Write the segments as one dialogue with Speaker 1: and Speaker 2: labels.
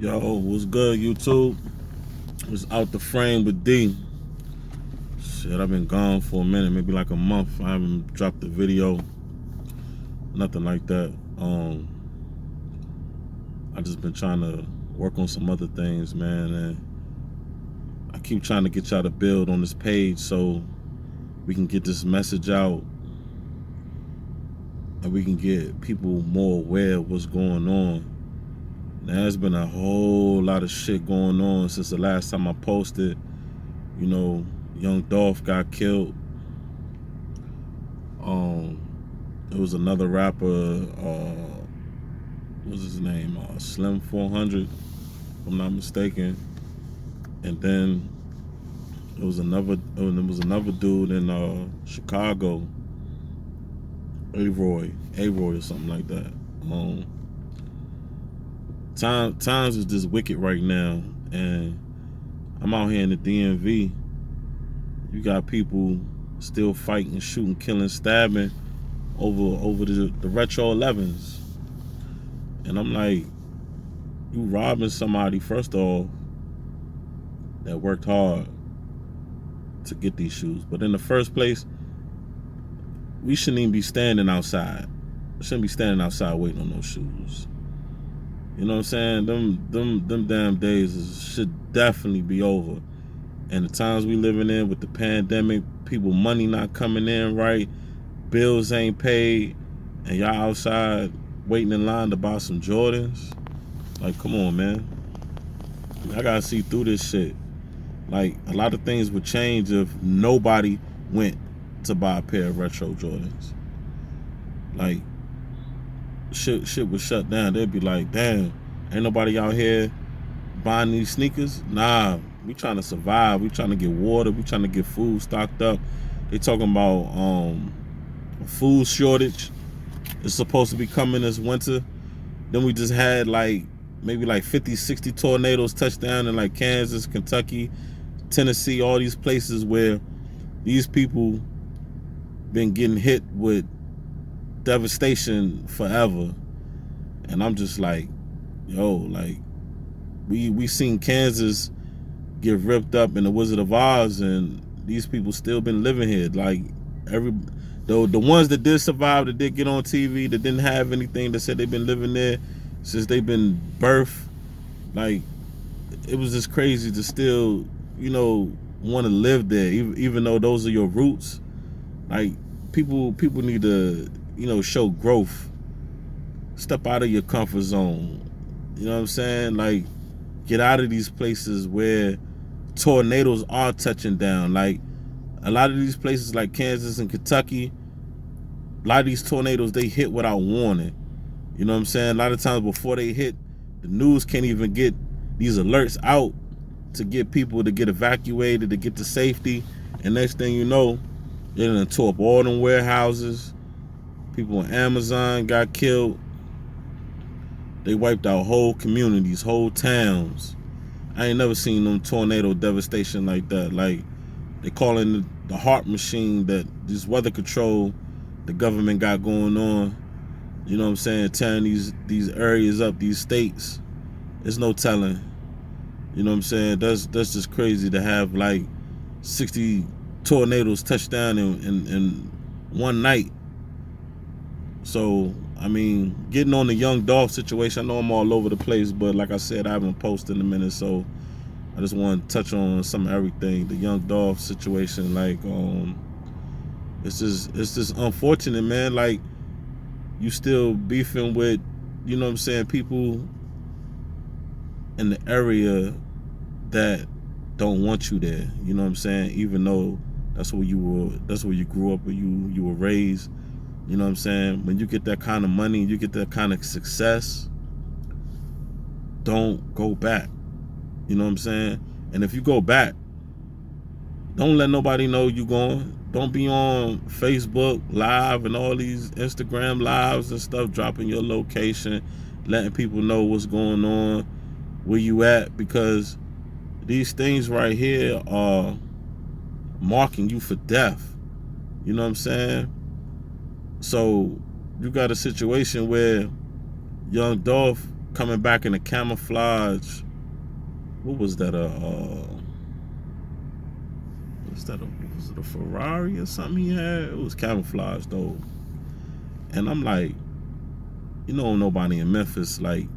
Speaker 1: Yo, what's good, YouTube? It's Out the Frame with D. Shit, I've been gone for a minute, maybe like a month. I haven't dropped a video, nothing like that. I just been trying to work on some other things, man, and I keep trying to get y'all to build on this page so we can get this message out and we can get people more aware of what's going on. There's been a whole lot of shit going on since the last time I posted. You know, Young Dolph got killed. It was another rapper, what's his name? Slim 400, if I'm not mistaken. And then there was another dude in Chicago, A-Roy or something like that. Times is just wicked right now, and I'm out here in the DMV. You got people still fighting, shooting, killing, stabbing over the retro 11s, and I'm like, you robbing somebody first off that worked hard to get these shoes, but in the first place, we shouldn't even be standing outside. We shouldn't be standing outside waiting on those shoes. You know what I'm saying? Them damn days should definitely be over. And the times we living in with the pandemic, people money not coming in right, bills ain't paid, and y'all outside waiting in line to buy some Jordans. Like, come on, man. I gotta see through this shit. Like, a lot of things would change if nobody went to buy a pair of retro Jordans. Like, shit was shut down. They'd be like, damn, ain't nobody out here buying these sneakers? Nah, we trying to survive. We trying to get water. We trying to get food stocked up. They talking about food shortage. It's supposed to be coming this winter. Then we just had maybe 50, 60 tornadoes touch down in like Kansas, Kentucky, Tennessee, all these places where these people been getting hit with devastation forever. And I'm just like, yo, like, we seen Kansas get ripped up in the Wizard of Oz, and these people still been living here. Like, the ones that did survive, that did get on TV, that didn't have anything, that said they've been living there since they've been birthed. Like, it was just crazy to still, want to live there, even though those are your roots. Like, people need to, show growth. Step out of your comfort zone. You know what I'm saying? Like, get out of these places where tornadoes are touching down. Like, a lot of these places like Kansas and Kentucky, a lot of these tornadoes, they hit without warning. You know what I'm saying? A lot of times before they hit, the news can't even get these alerts out to get people to get evacuated, to get to safety. And next thing you know, they done tore up all them warehouses. People on Amazon got killed. They wiped out whole communities, whole towns. I ain't never seen them tornado devastation like that. Like, they calling the heart machine that this weather control the government got going on. You know what I'm saying? Tearing these areas up, these states. There's no telling. You know what I'm saying? That's just crazy to have like 60 tornadoes touch down in one night. So, I mean, getting on the Young Dolph situation, I know I'm all over the place, but like I said, I haven't posted in a minute, so I just want to touch on some of everything. The Young Dolph situation, like, it's just unfortunate, man. Like, you still beefing with, you know what I'm saying, people in the area that don't want you there. You know what I'm saying? Even though that's where you grew up, or you were raised. You know what I'm saying? When you get that kind of money, you get that kind of success, don't go back. You know what I'm saying? And if you go back, don't let nobody know you going. Don't be on Facebook Live and all these Instagram Lives and stuff, dropping your location, letting people know what's going on, where you at, because these things right here are marking you for death. You know what I'm saying? So you got a situation where Young Dolph coming back in a camouflage. What was that? Was it a Ferrari or something he had? It was camouflage though. And I'm like, nobody in Memphis, like,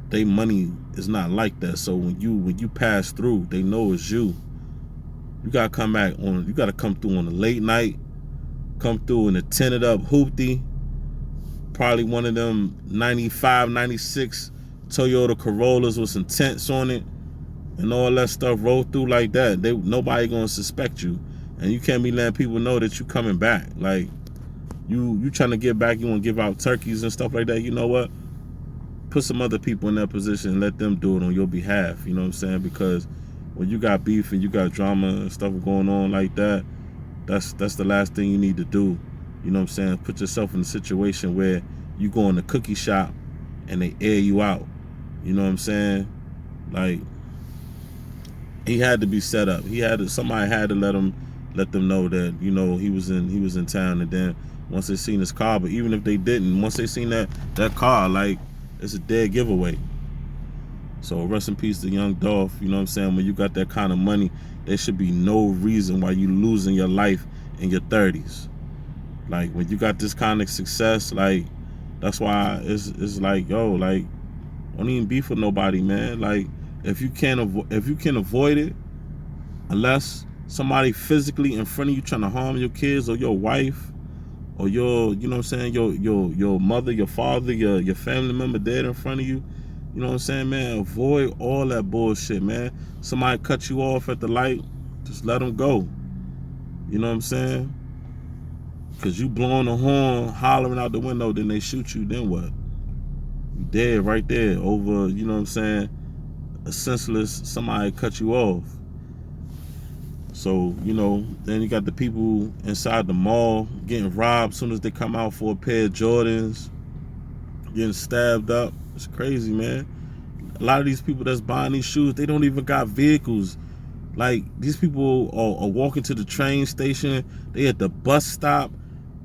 Speaker 1: they money is not like that. So when you pass through, they know it's you. You gotta come through on a late night, come through in a tinted up hoopty, probably one of them 95, 96 Toyota Corollas with some tents on it, and all that stuff roll through like that. Nobody gonna suspect you. And you can't be letting people know that you coming back. Like, you trying to get back, you want to give out turkeys and stuff like that. You know what? Put some other people in that position and let them do it on your behalf. You know what I'm saying? Because when you got beef and you got drama and stuff going on like that, that's the last thing you need to do. You know what I'm saying? Put yourself in a situation where you go in the cookie shop and they air you out. You know what I'm saying? Like, he had to be set up. Somebody had to let them know that, he was in town. And then once they seen his car, but even if they didn't, once they seen that car, like, it's a dead giveaway. So rest in peace to Young Dolph. You know what I'm saying? When you got that kind of money, there should be no reason why you losing your life in your 30s. Like, when you got this kind of success, like, that's why it's like, yo, like, don't even beef with nobody, man. Like, if you can avoid it, unless somebody physically in front of you trying to harm your kids or your wife or your, you know what I'm saying, your mother, your father, your family member dead in front of you, you know what I'm saying, man, avoid all that bullshit, man. Somebody cut you off at the light, just let them go. You know what I'm saying? Because you blowing the horn, hollering out the window, then they shoot you, then what? You dead right there over, you know what I'm saying, a senseless, somebody cut you off. So, then you got the people inside the mall getting robbed as soon as they come out for a pair of Jordans, getting stabbed up. It's crazy, man. A lot of these people that's buying these shoes, they don't even got vehicles. Like, these people are walking to the train station. They at the bus stop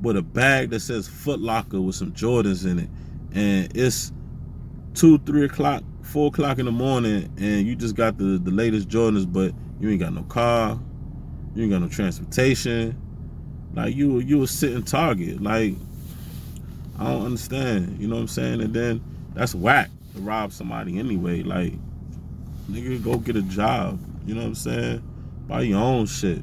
Speaker 1: with a bag that says Foot Locker with some Jordans in it. And it's 2, 3 o'clock, 4 o'clock in the morning, and you just got the latest Jordans, but you ain't got no car, you ain't got no transportation. Like, you a sitting target. Like, I don't understand. You know what I'm saying? And then that's whack to rob somebody anyway. Like, nigga, go get a job. You know what I'm saying? Buy your own shit.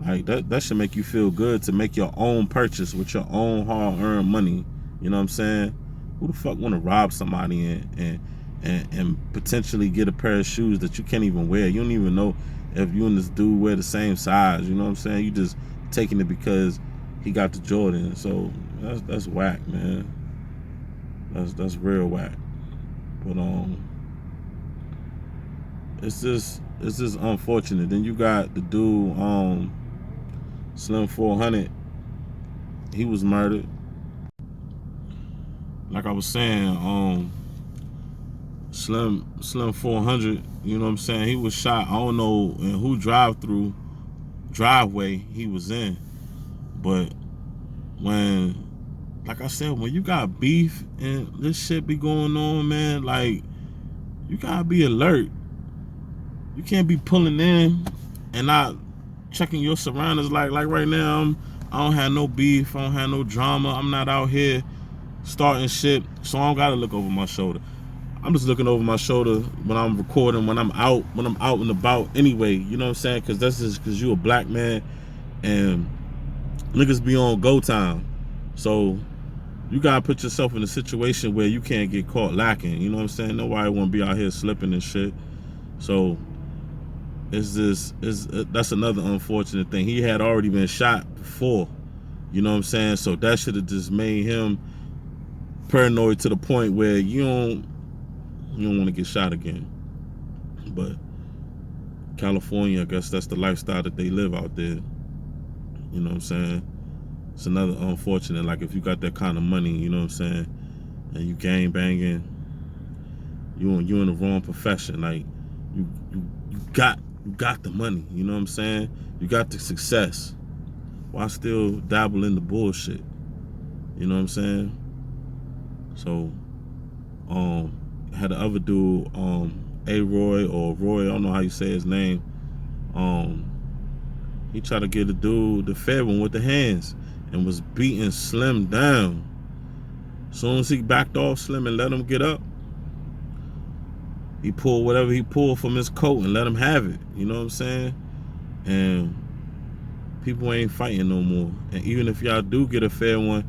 Speaker 1: Like, that should make you feel good to make your own purchase with your own hard-earned money. You know what I'm saying? Who the fuck want to rob somebody and potentially get a pair of shoes that you can't even wear? You don't even know if you and this dude wear the same size. You know what I'm saying? You just taking it because he got the Jordan. So that's whack, man. That's real whack. But it's just unfortunate. Then you got the dude, Slim 400. He was murdered. Like I was saying, Slim 400, you know what I'm saying? He was shot. I don't know in who driveway he was in, but like I said, when you got beef and this shit be going on, man, like, you gotta be alert. You can't be pulling in and not checking your surroundings. Like right now, I don't have no beef, I don't have no drama. I'm not out here starting shit, so I don't gotta look over my shoulder. I'm just looking over my shoulder when I'm recording, when I'm out and about anyway, you know what I'm saying? Because that's just because you a black man and niggas be on go time. So you gotta put yourself in a situation where you can't get caught lacking, you know what I'm saying? Nobody wanna be out here slipping and shit. So that's another unfortunate thing. He had already been shot before, you know what I'm saying? So that should have just made him paranoid to the point where you don't want to get shot again. But California, I guess that's the lifestyle that they live out there. You know what I'm saying? It's another unfortunate, like, if you got that kind of money, you know what I'm saying, and you gang banging, you in the wrong profession. Like, you got the money, you know what I'm saying? You got the success. Why still dabble in the bullshit? You know what I'm saying? So Had the other dude, A-Roy or Roy, I don't know how you say his name. He tried to get the dude, the fed one with the hands, and was beating Slim down. As soon as he backed off Slim and let him get up, he pulled whatever he pulled from his coat and let him have it. You know what I'm saying? And people ain't fighting no more. And even if y'all do get a fair one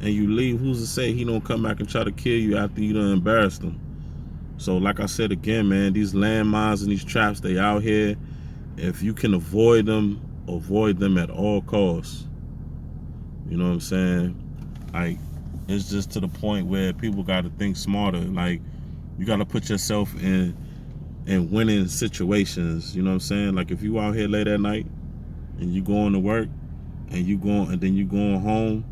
Speaker 1: and you leave, who's to say he don't come back and try to kill you after you done embarrassed him? So like I said again, man, these landmines and these traps, they out here. If you can avoid them at all costs. You know what I'm saying? Like, it's just to the point where people got to think smarter. Like, you got to put yourself in winning situations. You know what I'm saying? Like, if you out here late at night and you going to work and then you going home,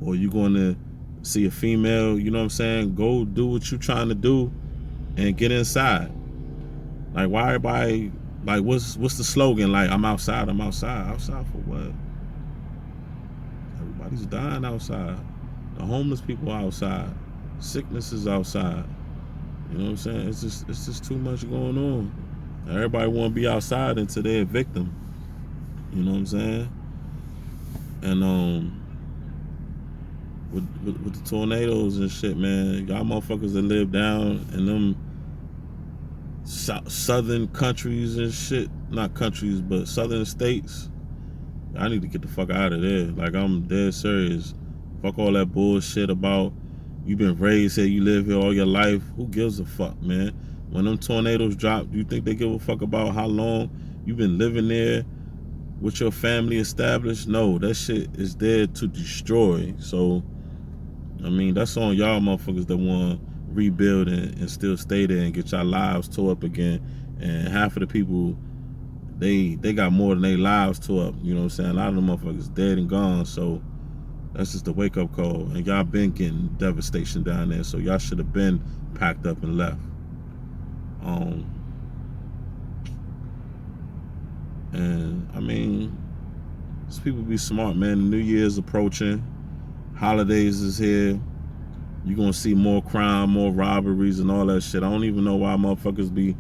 Speaker 1: or you going to see a female, you know what I'm saying? Go do what you trying to do and get inside. Like, why everybody, like, what's the slogan? Like, I'm outside. Outside for what? Everybody's dying outside. The homeless people are outside. Sickness is outside. You know what I'm saying? It's just too much going on. Everybody want to be outside until they're a victim. You know what I'm saying? And with the tornadoes and shit, man, y'all motherfuckers that live down in them southern countries and shit, not countries, but southern states, I need to get the fuck out of there. Like, I'm dead serious. Fuck all that bullshit about you been raised here, you live here all your life. Who gives a fuck, man? When them tornadoes drop, do you think they give a fuck about how long you been living there with your family established? No, that shit is there to destroy. So, I mean, that's on y'all motherfuckers that want to rebuild and still stay there and get y'all lives tore up again. And half of the people, they got more than their lives tore up. You know what I'm saying? A lot of them motherfuckers dead and gone. So that's just a wake-up call. And y'all been getting devastation down there. So y'all should have been packed up and left. And I mean, these people be smart, man. The New Year's approaching. Holidays is here. You're gonna see more crime, more robberies and all that shit. I don't even know why motherfuckers be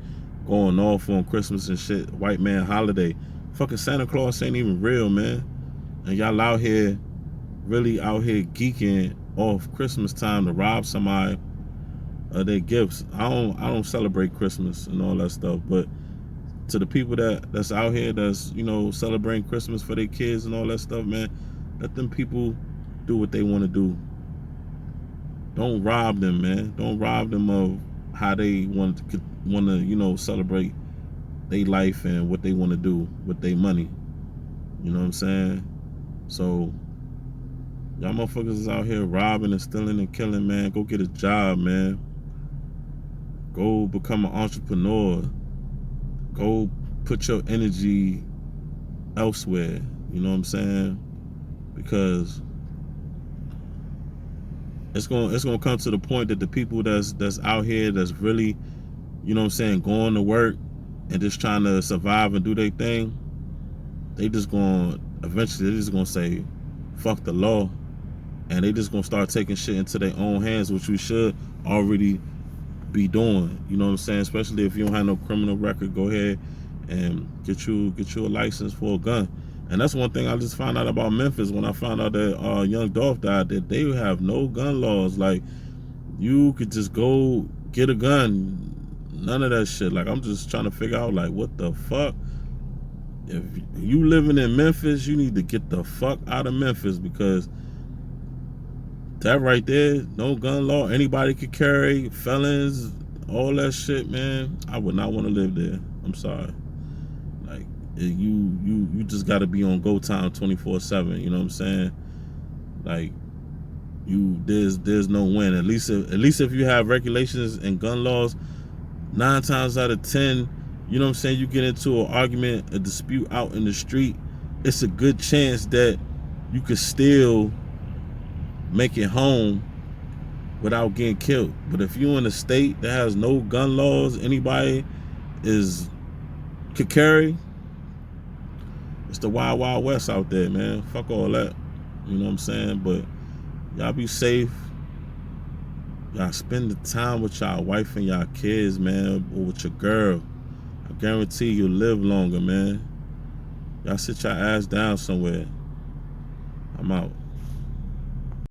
Speaker 1: going off on Christmas and shit. White man holiday. Fucking Santa Claus ain't even real, man. And y'all out here, really out here geeking off Christmas time to rob somebody of their gifts. I don't celebrate Christmas and all that stuff, but to the people that's out here that's, you know, celebrating Christmas for their kids and all that stuff, man, let them people do what they want to do. Don't rob them, man. Don't rob them of how they want to, you know, celebrate their life and what they want to do with their money. You know what I'm saying? So y'all motherfuckers is out here robbing and stealing and killing, man. Go get a job, man. Go become an entrepreneur. Go put your energy elsewhere. You know what I'm saying? Because it's gonna come to the point that the people that's out here that's really, you know what I'm saying, going to work and just trying to survive and do their thing, they just gonna eventually say, fuck the law, and they just gonna start taking shit into their own hands, which we should already be doing. You know what I'm saying? Especially if you don't have no criminal record, go ahead and get you a license for a gun. And that's one thing I just found out about Memphis when I found out that Young Dolph died, that they have no gun laws. Like, you could just go get a gun. None of that shit. Like, I'm just trying to figure out, like, what the fuck? If you living in Memphis, you need to get the fuck out of Memphis, because that right there, no gun law, anybody could carry, felons, all that shit, man. I would not want to live there. I'm sorry. Like, you just got to be on go time 24/7. You know what I'm saying? Like, there's no win. At least if you have regulations and gun laws, 9 times out of 10, you know what I'm saying, you get into an argument, a dispute out in the street, it's a good chance that you could still make it home without getting killed. But if you're in a state that has no gun laws, anybody could carry, it's the wild, wild west out there, man. Fuck all that. You know what I'm saying? But y'all be safe. Y'all spend the time with y'all wife and y'all kids, man, or with your girl. I guarantee you'll live longer, man. Y'all sit your ass down somewhere. I'm out.